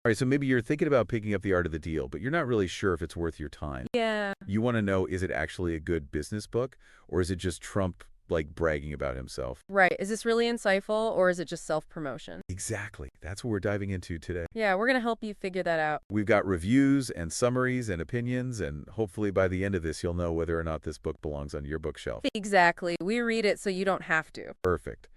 All right, so maybe you're thinking about picking up The Art of the Deal, but you're not really sure if it's worth your time. Yeah. You want to know, is it actually a good business book, or is it just Trump, like, bragging about himself? Right. Is this really insightful or is it just self-promotion? Exactly. That's what we're diving into today. Yeah, we're going to help you figure that out. We've got reviews and summaries and opinions, and hopefully by the end of this, you'll know whether or not this book belongs on your bookshelf. Exactly. We read it so you don't have to. Perfect.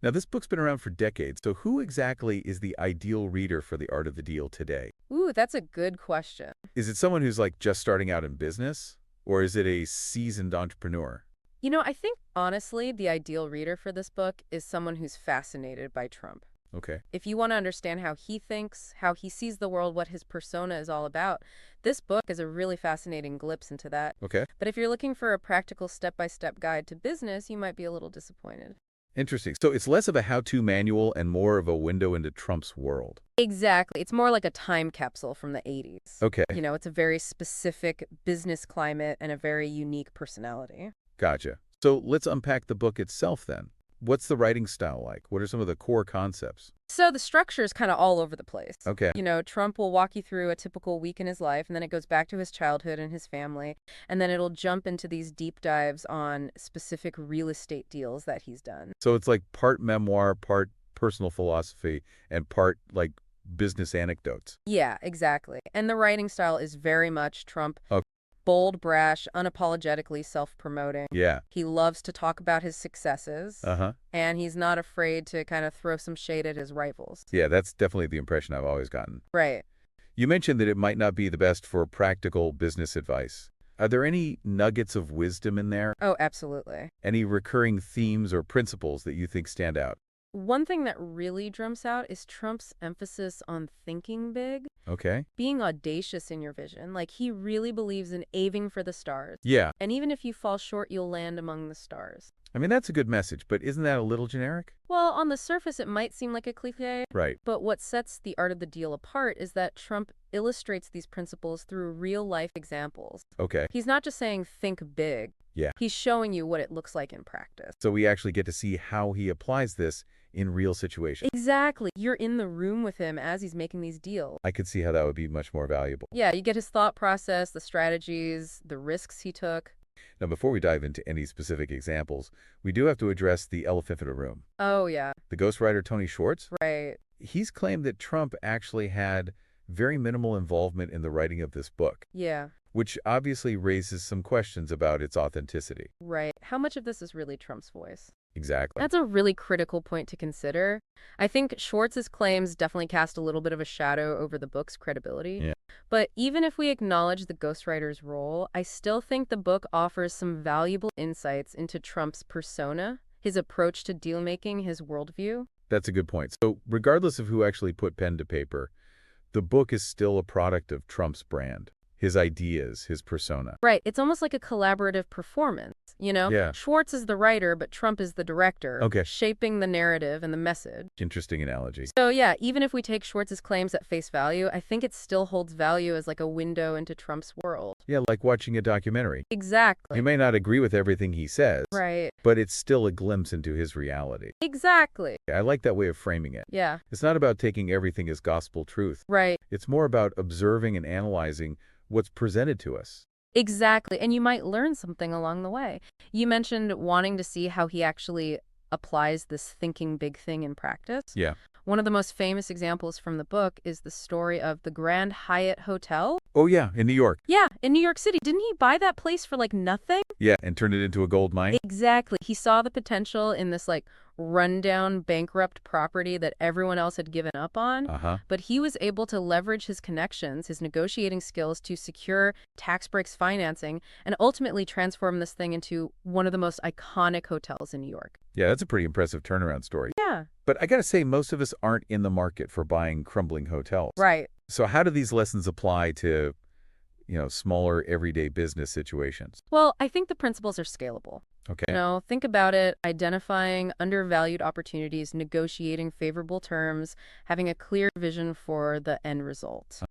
Now, this book's been around for decades, so who exactly is the ideal reader for The Art of the Deal today? Ooh, that's a good question. Is it someone who's, like, just starting out in business, or is it a seasoned entrepreneur? You know, I think, honestly, the ideal reader for this book is someone who's fascinated by Trump. Okay. If you want to understand how he thinks, how he sees the world, what his persona is all about, this book is a really fascinating glimpse into that. Okay. But if you're looking for a practical step-by-step guide to business, you might be a little disappointed. Interesting. So it's less of a how-to manual and more of a window into Trump's world. Exactly. It's more like a time capsule from the 80s. Okay. You know, it's a very specific business climate and a very unique personality. Gotcha. So let's unpack the book itself then. What's the writing style like? What are some of the core concepts? So the structure is kind of all over the place. Okay. You know, Trump will walk you through a typical week in his life, and then it goes back to his childhood and his family, and then it'll jump into these deep dives on specific real estate deals that he's done. So it's like part memoir, part personal philosophy, and part, like, business anecdotes. Yeah, exactly. And the writing style is very much Trump. Okay. Bold, brash, unapologetically self-promoting. Yeah. He loves to talk about his successes, Uh-huh. and he's not afraid to kind of throw some shade at his rivals. Yeah, that's definitely the impression I've always gotten. Right. You mentioned that it might not be the best for practical business advice. Are there any nuggets of wisdom in there? Oh, absolutely. Any recurring themes or principles that you think stand out? One thing that really jumps out is Trump's emphasis on thinking big, Okay. being audacious in your vision. Like, he really believes in aiming for the stars. Yeah. And even if you fall short, you'll land among the stars. I mean, that's a good message, but isn't that a little generic? Well, on the surface, it might seem like a cliche, Right. but what sets The Art of the Deal apart is that Trump illustrates these principles through real-life examples. Okay. He's not just saying think big. Yeah. He's showing you what it looks like in practice. So we actually get to see how he applies this in real situations. Exactly. You're in the room with him as he's making these deals. I could see how that would be much more valuable. Yeah, you get his thought process, the strategies, the risks he took. Now, before we dive into any specific examples, we do have to address the elephant in the room. Oh, yeah. The ghostwriter Tony Schwartz, Right. he's claimed that Trump actually had very minimal involvement in the writing of this book, Yeah. which obviously raises some questions about its authenticity. Right. How much of this is really Trump's voice? Exactly. That's a really critical point to consider. I think Schwartz's claims definitely cast a little bit of a shadow over the book's credibility. Yeah. But even if we acknowledge the ghostwriter's role, I still think the book offers some valuable insights into Trump's persona, his approach to deal-making, his worldview. That's a good point. So regardless of who actually put pen to paper, the book is still a product of Trump's brand, his ideas, his persona. Right. It's almost like a collaborative performance, you know? Yeah. Schwartz is the writer, but Trump is the director, Okay. shaping the narrative and the message. Interesting analogy. So yeah, even if we take Schwartz's claims at face value, I think it still holds value as like a window into Trump's world. Yeah, like watching a documentary. Exactly. You may not agree with everything he says, Right. but it's still a glimpse into his reality. Exactly. I like that way of framing it. Yeah. It's not about taking everything as gospel truth. Right. It's more about observing and analyzing what's presented to us. Exactly. And you might learn something along the way. You mentioned wanting to see how he actually applies this thinking big thing in practice. Yeah. One of the most famous examples from the book is the story of the Grand Hyatt Hotel. Oh, yeah, in New York. Yeah, in New York City. Didn't he buy that place for like nothing? Yeah, and turned it into a gold mine. Exactly. He saw the potential in this like rundown, bankrupt property that everyone else had given up on. Uh-huh. But he was able to leverage his connections, his negotiating skills to secure tax breaks financing and ultimately transform this thing into one of the most iconic hotels in New York. Yeah, that's a pretty impressive turnaround story. Yeah. But I gotta say, most of us aren't in the market for buying crumbling hotels. Right. So how do these lessons apply to, smaller everyday business situations? Well, I think the principles are scalable. Okay. You know, think about it, identifying undervalued opportunities, negotiating favorable terms, having a clear vision for the end result.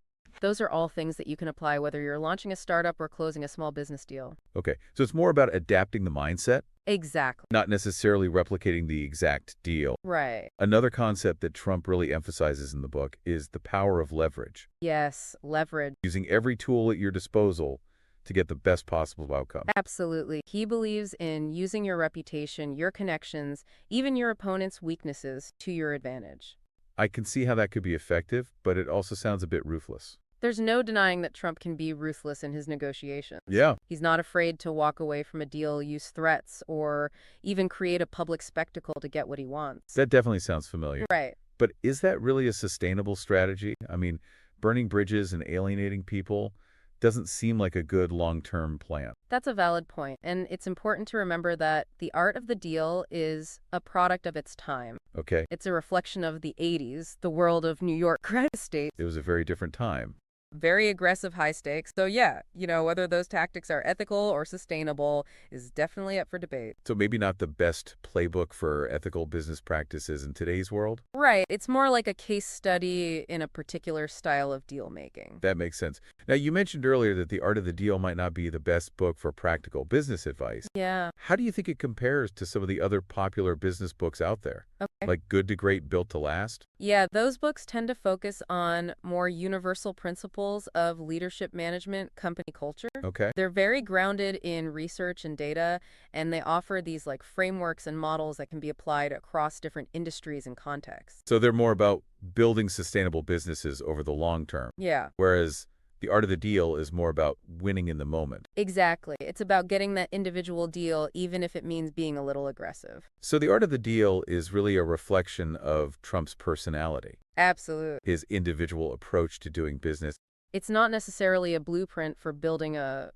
Those are all things that you can apply whether you're launching a startup or closing a small business deal. Okay. So it's more about adapting the mindset Exactly. not necessarily replicating the exact deal. Right. Another concept that Trump really emphasizes in the book is the power of leverage, Yes, leverage. using every tool at your disposal to get the best possible outcome. Absolutely. He believes in using your reputation, your connections, even your opponent's weaknesses to your advantage. I can see how that could be effective, but it also sounds a bit ruthless. There's no denying that Trump can be ruthless in his negotiations. Yeah. He's not afraid to walk away from a deal, use threats, or even create a public spectacle to get what he wants. That definitely sounds familiar. Right. But is that really a sustainable strategy? I mean, burning bridges and alienating people doesn't seem like a good long-term plan. That's a valid point, and it's important to remember that the art of the deal is a product of its time. Okay. It's a reflection of the 80s, the world of New York credit estate. It was a very different time. Very aggressive, high stakes. So yeah, whether those tactics are ethical or sustainable is definitely up for debate. So maybe not the best playbook for ethical business practices in today's world? Right. It's more like a case study in a particular style of deal making. That makes sense. Now, you mentioned earlier that The Art of the Deal might not be the best book for practical business advice. Yeah. How do you think it compares to some of the other popular business books out there? Okay. Like Good to Great, Built to Last? Yeah, those books tend to focus on more universal principles of leadership management, company culture. Okay. They're very grounded in research and data, and they offer these like frameworks and models that can be applied across different industries and contexts. So they're more about building sustainable businesses over the long term, Yeah, whereas The Art of the Deal is more about winning in the moment. exactly. It's about getting that individual deal, even if it means being a little aggressive. So The Art of the Deal is really a reflection of Trump's personality, Absolutely. his individual approach to doing business. It's not necessarily a blueprint for building a,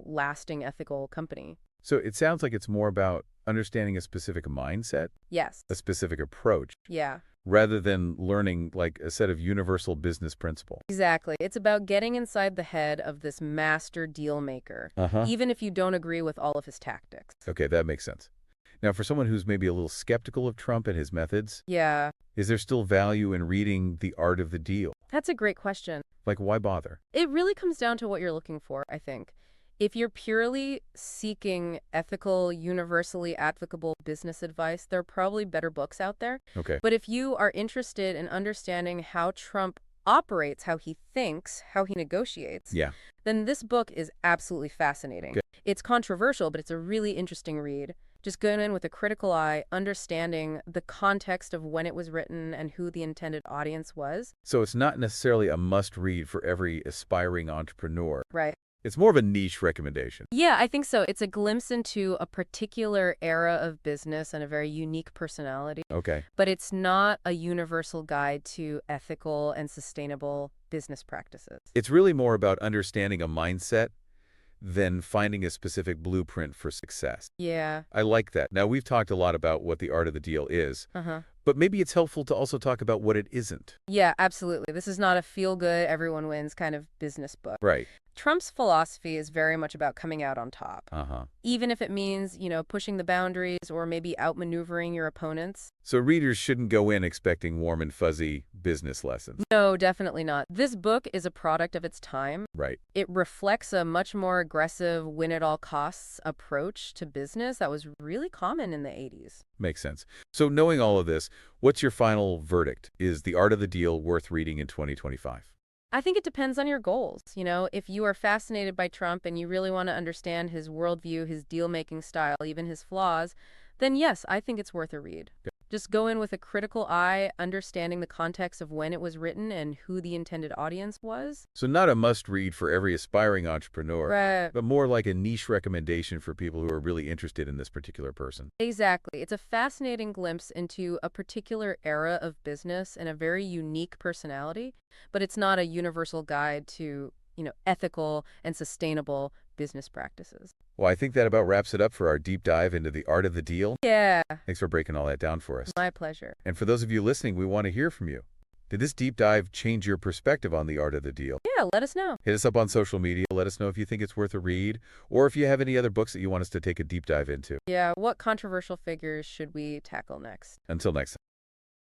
lasting ethical company. So it sounds like it's more about understanding a specific mindset, Yes. a specific approach, Yeah. rather than learning like a set of universal business principles. Exactly. It's about getting inside the head of this master deal maker, Uh-huh. even if you don't agree with all of his tactics. Okay, that makes sense. Now, for someone who's maybe a little skeptical of Trump and his methods, Yeah, is there still value in reading The Art of the Deal? that's a great question. Like, why bother? It really comes down to what you're looking for, I think. If you're purely seeking ethical, universally applicable business advice, there are probably better books out there. Okay. But if you are interested in understanding how Trump operates, how he thinks, how he negotiates, Yeah. then this book is absolutely fascinating. Okay. It's controversial, but it's a really interesting read. Just going in with a critical eye, understanding the context of when it was written and who the intended audience was. So it's not necessarily a must-read for every aspiring entrepreneur. Right. It's more of a niche recommendation. Yeah, I think so. It's a glimpse into a particular era of business and a very unique personality, Okay. but it's not a universal guide to ethical and sustainable business practices. It's really more about understanding a mindset than finding a specific blueprint for success. Yeah. I like that. Now, we've talked a lot about what The Art of the Deal is, Uh-huh. but maybe it's helpful to also talk about what it isn't. Yeah, absolutely. This is not a feel-good, everyone wins kind of business book. Right. Trump's philosophy is very much about coming out on top, Uh-huh. even if it means, pushing the boundaries or maybe outmaneuvering your opponents. So readers shouldn't go in expecting warm and fuzzy business lessons. No, definitely not. This book is a product of its time. Right. It reflects a much more aggressive, win-at-all-costs approach to business that was really common in the 80s. Makes sense. So knowing all of this, what's your final verdict? Is The Art of the Deal worth reading in 2025? I think it depends on your goals. If you are fascinated by Trump and you really want to understand his worldview, his deal-making style, even his flaws, then yes, I think it's worth a read. Okay. Just go in with a critical eye, understanding the context of when it was written and who the intended audience was. So not a must-read for every aspiring entrepreneur, Right. but more like a niche recommendation for people who are really interested in this particular person. Exactly. It's a fascinating glimpse into a particular era of business and a very unique personality, but it's not a universal guide to, ethical and sustainable business practices. Well, I think that about wraps it up for our deep dive into The Art of the Deal. Yeah, Thanks for breaking all that down for us. my pleasure. And for those of you listening, we want to hear from you. Did this deep dive change your perspective on The Art of the Deal? Yeah, let us know. Hit us up on social media. Let us know if you think it's worth a read, or if you have any other books that you want us to take a deep dive into. Yeah, what controversial figures should we tackle next? Until next time.